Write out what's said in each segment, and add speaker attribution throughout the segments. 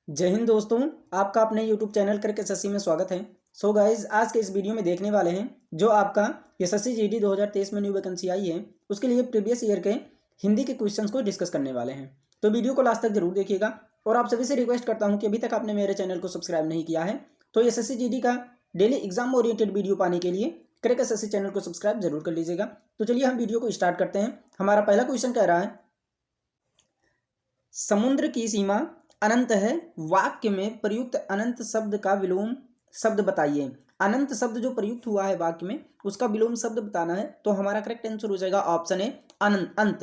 Speaker 1: जय हिंद दोस्तों, आपका अपने यूट्यूब चैनल करके एसएससी में स्वागत है। सो गाइज, आज के इस वीडियो में देखने वाले हैं जो आपका एसएससी जीडी 2023 में न्यू वैकेंसी आई है उसके लिए प्रीवियस ईयर के हिंदी के क्वेश्चंस को डिस्कस करने वाले हैं। तो वीडियो को लास्ट तक जरूर देखिएगा और आप सभी से रिक्वेस्ट करता हूँ कि अभी तक आपने मेरे चैनल को सब्सक्राइब नहीं किया है तो एसएससी जीडी का डेली एग्जाम ओरिएंटेड वीडियो पाने के लिए करके एसएससी चैनल को सब्सक्राइब जरूर कर लीजिएगा। तो चलिए हम वीडियो को स्टार्ट करते हैं। हमारा पहला क्वेश्चन कह रहा है, समुद्र की सीमा अनंत है, वाक्य में प्रयुक्त अनंत शब्द का विलोम शब्द बताइए। अनंत शब्द जो प्रयुक्त हुआ है वाक्य में उसका विलोम शब्द बताना है। तो हमारा करेक्ट आंसर हो जाएगा ऑप्शन ए अंत।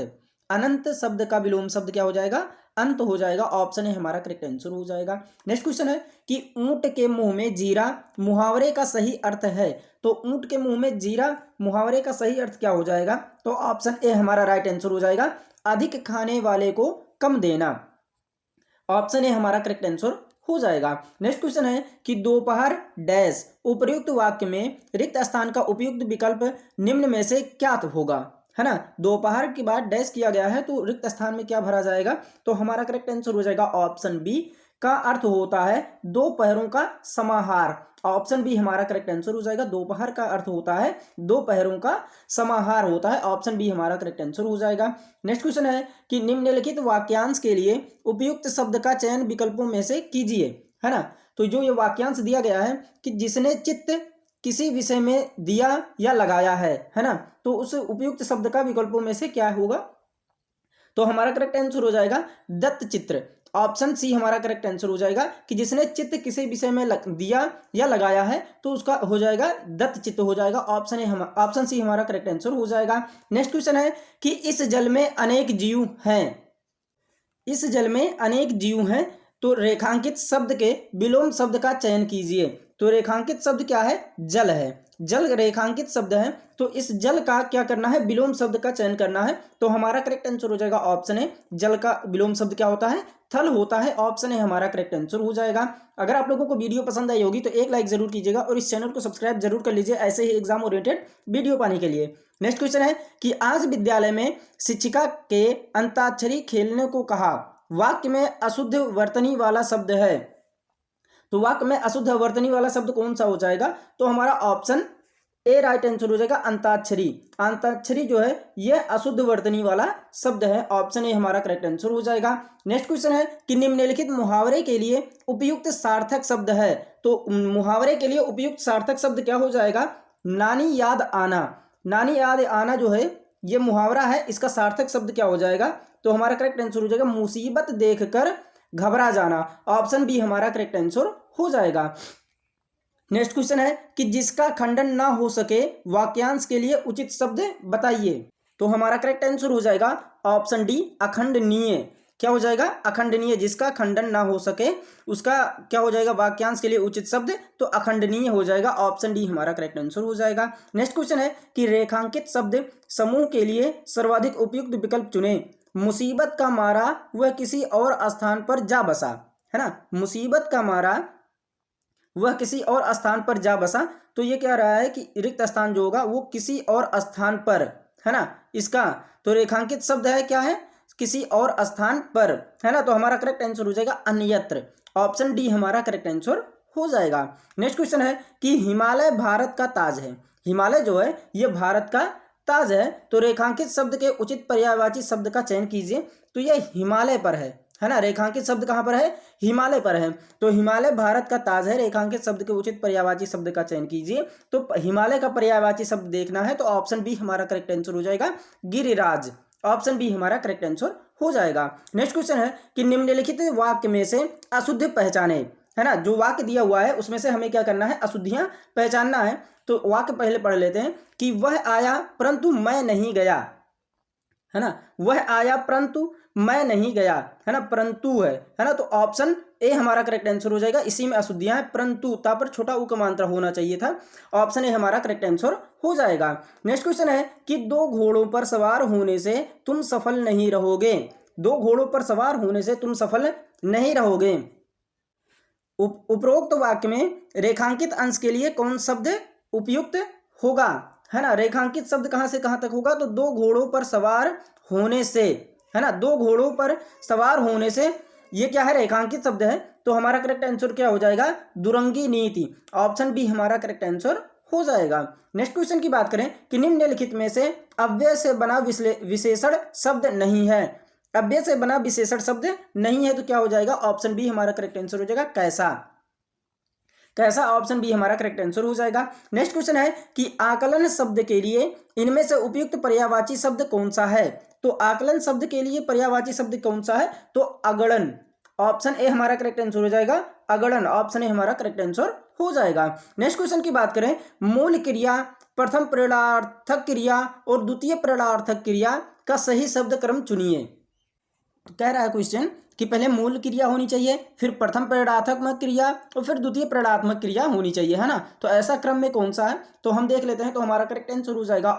Speaker 1: अनंत शब्द का विलोम शब्द क्या हो जाएगा? अंत हो जाएगा। ऑप्शन ए हमारा करेक्ट आंसर हो जाएगा। नेक्स्ट क्वेश्चन है कि ऊंट के मुंह में जीरा मुहावरे का सही अर्थ है। तो ऊंट के मुंह में जीरा मुहावरे का सही अर्थ क्या हो जाएगा? तो ऑप्शन ए हमारा राइट आंसर हो जाएगा, अधिक खाने वाले को कम देना। ऑप्शन ए हमारा करेक्ट आंसर हो जाएगा। नेक्स्ट क्वेश्चन है कि दोपहर डैश उपयुक्त वाक्य में रिक्त स्थान का उपयुक्त विकल्प निम्न में से क्या होगा? है ना, दोपहर के बाद डैश किया गया है तो रिक्त स्थान में क्या भरा जाएगा? तो हमारा करेक्ट आंसर हो जाएगा ऑप्शन बी का अर्थ होता है दोपहरों का समाहार। ऑप्शन बी हमारा करेक्ट आंसर हो जाएगा। दोपहर का अर्थ होता है दोपहरों का समाहार होता है। ऑप्शन बी हमारा करेक्ट आंसर हो जाएगा। नेक्स्ट क्वेश्चन है कि निम्नलिखित वाक्यांश के लिए उपयुक्त शब्द का चयन विकल्पों में से कीजिए। है ना, तो जो ये वाक्यांश दिया गया है कि जिसने चित्त किसी विषय में दिया या लगाया है ना, तो उस उपयुक्त शब्द का विकल्पों में से क्या होगा? तो हमारा करेक्ट आंसर हो जाएगा दत्त चित्र। ऑप्शन सी हमारा करेक्ट आंसर हो जाएगा कि जिसने चित्त किसी विषय में दिया या लगाया है तो उसका हो जाएगा दत्त चित्त हो जाएगा। ऑप्शन सी हमारा करेक्ट आंसर हो जाएगा। नेक्स्ट क्वेश्चन है कि इस जल में अनेक जीव हैं। इस जल में अनेक जीव हैं तो रेखांकित शब्द के विलोम शब्द का चयन कीजिए। तो रेखांकित शब्द क्या है? जल है। जल रेखांकित शब्द है तो इस जल का क्या करना है? विलोम शब्द का चयन करना है। तो हमारा करेक्ट आंसर हो जाएगा ऑप्शन ए, जल का विलोम शब्द क्या होता है? थल होता है। ऑप्शन ए हमारा करेक्ट आंसर हो जाएगा। अगर आप लोगों को वीडियो पसंद आई होगी तो एक लाइक जरूर कीजिएगा और इस चैनल को सब्सक्राइब जरूर कर लीजिए ऐसे ही एग्जाम ओरिएंटेड वीडियो पाने के लिए। नेक्स्ट क्वेश्चन है कि आज विद्यालय में शिक्षिका के अंताक्षरी खेलने को कहा। वाक्य में अशुद्ध वर्तनी वाला शब्द है। तो वाक्य में अशुद्ध वर्तनी वाला शब्द कौन सा हो जाएगा? तो हमारा ऑप्शन ए राइट आंसर हो जाएगा अंताक्षरी। अंताक्षरी जो है यह अशुद्ध वर्तनी वाला शब्द है। ऑप्शन ए हमारा करेक्ट आंसर हो जाएगा। नेक्स्ट क्वेश्चन है कि निम्नलिखित मुहावरे के लिए उपयुक्त सार्थक शब्द है। तो मुहावरे के लिए उपयुक्त सार्थक शब्द क्या हो जाएगा? नानी याद आना। नानी याद आना जो है ये मुहावरा है, इसका सार्थक शब्द क्या हो जाएगा? तो हमारा करेक्ट आंसर हो जाएगा मुसीबत देखकर घबरा जाना। ऑप्शन बी हमारा करेक्ट आंसर हो जाएगा। नेक्स्ट क्वेश्चन है कि जिसका खंडन ना हो सके वाक्यांश के लिए उचित शब्द बताइए। तो हमारा करेक्ट आंसर हो जाएगा ऑप्शन डी अखंडनीय। क्या हो जाएगा? अखंडनीय। जिसका खंडन ना हो सके उसका क्या हो जाएगा वाक्यांश के लिए उचित शब्द? तो अखंडनीय हो जाएगा। ऑप्शन डी हमारा करेक्ट आंसर हो जाएगा। नेक्स्ट क्वेश्चन है कि रेखांकित शब्द समूह के लिए सर्वाधिक उपयुक्त विकल्प चुने। मुसीबत का मारा वह किसी और स्थान पर जा बसा। है ना, मुसीबत का मारा वह किसी और स्थान पर जा बसा। तो ये क्या रहा है कि रिक्त स्थान जो होगा वो किसी और स्थान पर, है ना, इसका तो रेखांकित शब्द है क्या है? किसी और स्थान पर, है ना। तो हमारा करेक्ट आंसर हो जाएगा अन्यत्र। ऑप्शन डी हमारा करेक्ट आंसर हो जाएगा। नेक्स्ट क्वेश्चन है कि हिमालय भारत का ताज है। हिमालय जो है ये भारत का ताज है तो रेखांकित शब्द के उचित पर्यायवाची शब्द का चयन कीजिए। तो यह हिमालय पर है ना। रेखांकित शब्द कहाँ पर है? हिमालय पर है। तो हिमालय भारत का ताज है। रेखांकित शब्द के उचित पर्यायवाची शब्द का चयन कीजिए। तो हिमालय का पर्यायवाची शब्द देखना है तो ऑप्शन बी हमारा करेक्ट आंसर हो जाएगा गिरिराज। ऑप्शन बी हमारा करेक्ट आंसर हो जाएगा। नेक्स्ट क्वेश्चन है कि निम्नलिखित वाक्य में से अशुद्ध पहचाने। है ना, जो वाक्य दिया हुआ है उसमें से हमें क्या करना है? अशुद्धियां पहचानना है। तो वाक्य पहले पढ़ लेते हैं कि वह आया परंतु मैं नहीं गया। है ना, वह आया परंतु मैं नहीं गया। है ना, परंतु है ना। तो ऑप्शन ए हमारा करेक्ट आंसर हो जाएगा। इसी में अशुद्धियां हैं। परंतु ता पर छोटा उ का मात्रा होना चाहिए था। ऑप्शन ए हमारा करेक्ट आंसर हो जाएगा। नेक्स्ट क्वेश्चन है कि दो घोड़ों पर सवार होने से तुम सफल नहीं रहोगे। दो घोड़ों पर सवार होने से तुम सफल नहीं रहोगे। उपरोक्त वाक्य में रेखांकित अंश के लिए कौन शब्द उपयुक्त होगा? है ना, रेखांकित शब्द कहां से कहां तक होगा? तो दो घोड़ों पर सवार होने से, है ना, दो घोड़ों पर सवार होने से ये क्या है? रेखांकित शब्द है। तो हमारा करेक्ट आंसर क्या हो जाएगा? दुरंगी नीति। ऑप्शन बी हमारा करेक्ट आंसर हो जाएगा। नेक्स्ट क्वेश्चन की बात करें कि निम्नलिखित में से अव्यय से बना विशेषण शब्द नहीं है। अव्यय से बना विशेषण शब्द नहीं है तो क्या हो जाएगा? ऑप्शन बी हमारा करेक्ट आंसर हो जाएगा कैसा। कैसा, ऑप्शन बी हमारा करेक्ट आंसर हो जाएगा। नेक्स्ट क्वेश्चन है कि आकलन शब्द के लिए इनमें से उपयुक्त पर्यायवाची शब्द कौन सा है? तो आकलन शब्द के लिए पर्यायवाची शब्द कौन सा है? तो अगणन। ऑप्शन ए हमारा करेक्ट आंसर हो जाएगा अगणन। ऑप्शन ए हमारा करेक्ट आंसर हो जाएगा। नेक्स्ट क्वेश्चन की बात करें, मूल क्रिया, प्रथम प्रेरणार्थक क्रिया और द्वितीय प्रेरणार्थक क्रिया का सही शब्द क्रम चुनिए। कह रहा है क्वेश्चन कि पहले मूल क्रिया होनी चाहिए, फिर प्रथम प्रेरणात्मक क्रिया और फिर द्वितीय प्रेरणात्मक क्रिया होनी चाहिए, है ना। तो ऐसा क्रम में कौन सा है? तो हम देख लेते हैं। तो हमारा करेक्ट आंसर हो जाएगा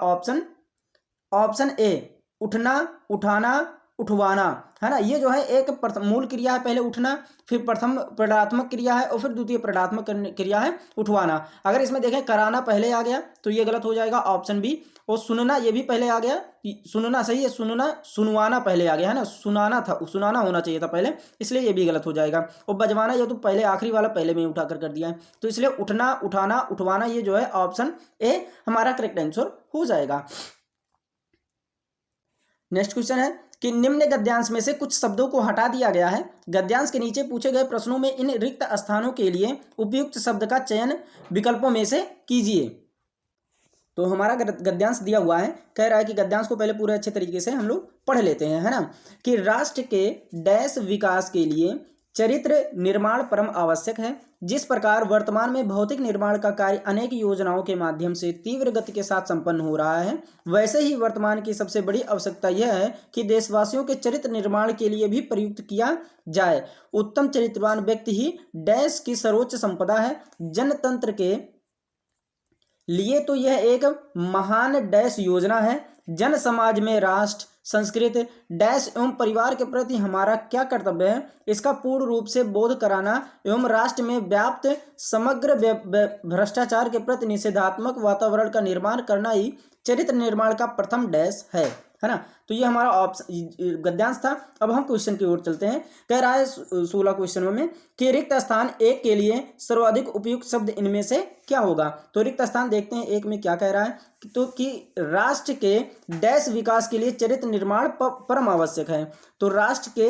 Speaker 1: ऑप्शन ए, उठना, उठाना, उठवाना, है ना। ये जो है एक प्रथम मूल क्रिया है, पहले उठना, फिर प्रथम प्रेरणात्मक क्रिया है और फिर द्वितीय प्रेरणात्मक क्रिया है उठवाना। अगर इसमें देखें कराना पहले आ गया तो ये गलत हो जाएगा, ऑप्शन बी। और सुनना ये भी पहले आ गया, सुनना सही है, सुनना, सुनवाना पहले आ गया, है ना। सुनाना था, सुनाना होना चाहिए था पहले, इसलिए ये भी गलत हो जाएगा। और बजवाना ये तो पहले आखिरी वाला पहले में उठा कर दिया है, तो इसलिए उठना, उठाना, उठवाना ये जो है ऑप्शन ए हमारा करेक्ट आंसर हो जाएगा। नेक्स्ट क्वेश्चन है कि निम्न गद्यांश में से कुछ शब्दों को हटा दिया गया है। गद्यांश के नीचे पूछे गए प्रश्नों में इन रिक्त स्थानों के लिए उपयुक्त शब्द का चयन विकल्पों में से कीजिए। तो हमारा गद्यांश दिया हुआ है, कह रहा है कि गद्यांश को पहले पूरे अच्छे तरीके से हम लोग पढ़ लेते हैं, है ना। कि राष्ट्र के डैश विकास के लिए चरित्र निर्माण परम आवश्यक है। जिस प्रकार वर्तमान में भौतिक निर्माण का कार्य अनेक योजनाओं के माध्यम से तीव्र गति के साथ संपन्न हो रहा है, वैसे ही वर्तमान की सबसे बड़ी आवश्यकता यह है कि देशवासियों के चरित्र निर्माण के लिए भी प्रयुक्त किया जाए। उत्तम चरित्रवान व्यक्ति ही डैश की सर्वोच्च संपदा है। जनतंत्र के लिए तो यह एक महान डैश योजना है। जन समाज में राष्ट्र, संस्कृति, डैश एवं परिवार के प्रति हमारा क्या कर्तव्य है, इसका पूर्ण रूप से बोध कराना एवं राष्ट्र में व्याप्त समग्र भ्रष्टाचार के प्रति निषेधात्मक वातावरण का निर्माण करना ही चरित्र निर्माण का प्रथम डैश है ना। तो ये हमारा ऑप्शन गद्यांश था। अब हम क्वेश्चन की ओर चलते हैं। कह रहा है 16 क्वेश्चनों में कि रिक्त स्थान एक के लिए सर्वाधिक उपयुक्त शब्द इनमें से क्या होगा। तो रिक्त स्थान देखते हैं एक में क्या कह रहा है, तो कि राष्ट्र के डैश विकास के लिए चरित्र निर्माण परम आवश्यक है। तो राष्ट्र के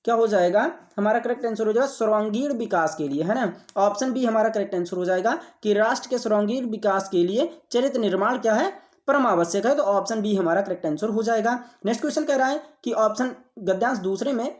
Speaker 1: क्या हो जाएगा, हमारा करेक्ट आंसर हो जाएगा सर्वांगीण विकास के लिए, है ना। ऑप्शन बी हमारा करेक्ट आंसर हो जाएगा कि राष्ट्र के सर्वांगीण विकास के लिए चरित्र निर्माण क्या है, परम आवश्यक है। तो ऑप्शन बी हमारा करेक्ट आंसर हो जाएगा। नेक्स्ट क्वेश्चन कह रहा है कि ऑप्शन गद्यांश दूसरे में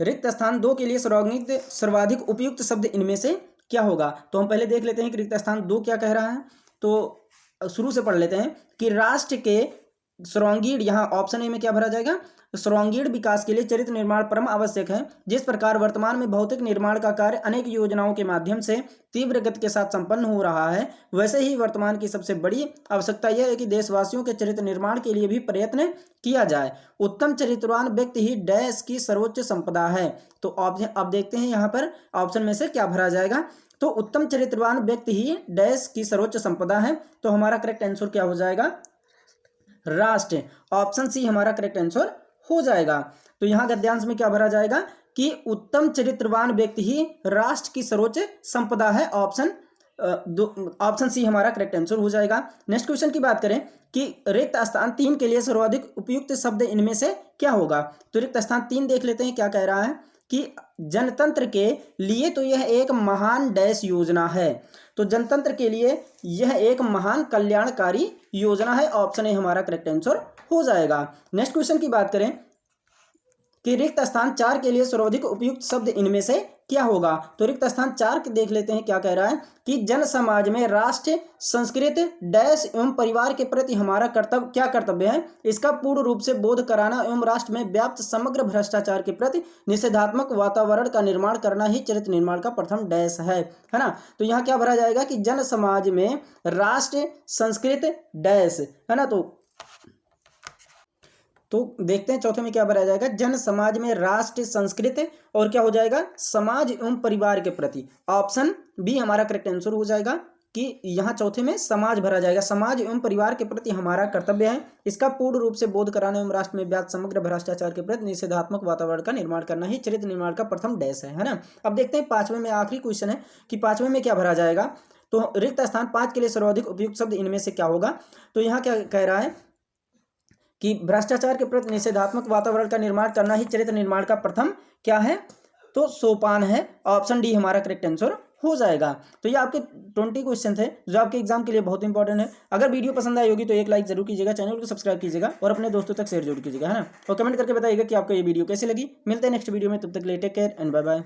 Speaker 1: रिक्त स्थान 2 के लिए सर्वाधिक उपयुक्त शब्द इनमें से क्या होगा। तो हम पहले देख लेते हैं कि रिक्त स्थान 2 क्या कह रहा है। तो शुरू से पढ़ लेते हैं कि राष्ट्र के सर्वांगीण, यहाँ ऑप्शन ए में क्या भरा जाएगा, सर्वांगीण विकास के लिए चरित्र निर्माण परम आवश्यक है। जिस प्रकार वर्तमान में भौतिक निर्माण का कार्य अनेक योजनाओं के माध्यम से तीव्र गति के साथ संपन्न हो रहा है, वैसे ही वर्तमान की सबसे बड़ी आवश्यकता यह है कि देशवासियों के चरित्र निर्माण के लिए भी प्रयत्न किया जाए। उत्तम चरित्रवान व्यक्ति ही डैश की सर्वोच्च संपदा है। तो अब देखते हैं यहाँ पर ऑप्शन में से क्या भरा जाएगा। तो उत्तम चरित्रवान व्यक्ति ही डैश की सर्वोच्च संपदा है। तो हमारा करेक्ट आंसर क्या हो जाएगा, राष्ट्र। ऑप्शन सी हमारा करेक्ट आंसर हो जाएगा। तो यहाँ गद्यांश में क्या भरा जाएगा कि उत्तम चरित्रवान व्यक्ति ही राष्ट्र की सर्वोच्च संपदा है। ऑप्शन सी हमारा करेक्ट आंसर हो जाएगा। नेक्स्ट क्वेश्चन की बात करें कि रिक्त स्थान 3 के लिए सर्वाधिक उपयुक्त शब्द इनमें से क्या होगा। तो रिक्त स्थान 3 देख लेते हैं क्या कह रहा है कि जनतंत्र के लिए तो यह एक महान डैश योजना है। तो जनतंत्र के लिए यह एक महान कल्याणकारी योजना है। ऑप्शन ए हमारा करेक्ट आंसर हो जाएगा। नेक्स्ट क्वेश्चन की बात करें कि रिक्त स्थान 4 के लिए सर्वाधिक उपयुक्त शब्द इनमें से क्या होगा। तो रिक्त स्थान 4 के देख लेते हैं क्या कह रहा है कि जन समाज में राष्ट्र, संस्कृति, डैश एवं परिवार के प्रति हमारा क्या कर्तव्य है, इसका पूर्ण रूप से बोध कराना एवं राष्ट्र में व्याप्त समग्र भ्रष्टाचार के प्रति निषेधात्मक वातावरण का निर्माण करना ही चरित्र निर्माण का प्रथम डैश है ना। तो यहाँ क्या भरा जाएगा कि जन समाज में राष्ट्र, संस्कृति, डैश, है ना। तो देखते हैं चौथे में क्या भरा जाएगा, जन समाज में राष्ट्र, संस्कृति और क्या हो जाएगा, समाज एवं परिवार के प्रति। ऑप्शन बी हमारा करेक्ट आंसर हो जाएगा। कि यहाँ चौथे में समाज भरा जाएगा। समाज एवं परिवार के प्रति हमारा कर्तव्य है, इसका पूर्ण रूप से बोध कराने एवं राष्ट्र में व्याप्त समग्र भ्रष्टाचार के प्रति निषेधात्मक वातावरण का निर्माण करना ही चरित्र निर्माण का प्रथम डैश है ना। अब देखते हैं पांचवें में, आखिरी क्वेश्चन है कि पांचवें में क्या भरा जाएगा। तो रिक्त स्थान 5 के लिए सर्वाधिक उपयुक्त शब्द इनमें से क्या होगा। तो यहाँ क्या कह रहा है कि भ्रष्टाचार के प्रति निषेधात्मक वातावरण का निर्माण करना ही चरित्र निर्माण का प्रथम क्या है, तो सोपान है। ऑप्शन डी हमारा करेक्ट आंसर हो जाएगा। तो ये आपके 20 क्वेश्चन थे जो आपके एग्जाम के लिए बहुत इंपॉर्टेंट है। अगर वीडियो पसंद आई होगी तो एक लाइक जरूर कीजिएगा, चैनल को सब्सक्राइब कीजिएगा और अपने दोस्तों तक शेयर जरूर कीजिएगा, है ना। और कमेंट करके बताइएगा कि आपको ये वीडियो कैसी लगी। मिलते हैं नेक्स्ट वीडियो में, तब तक के लिए take care and bye bye.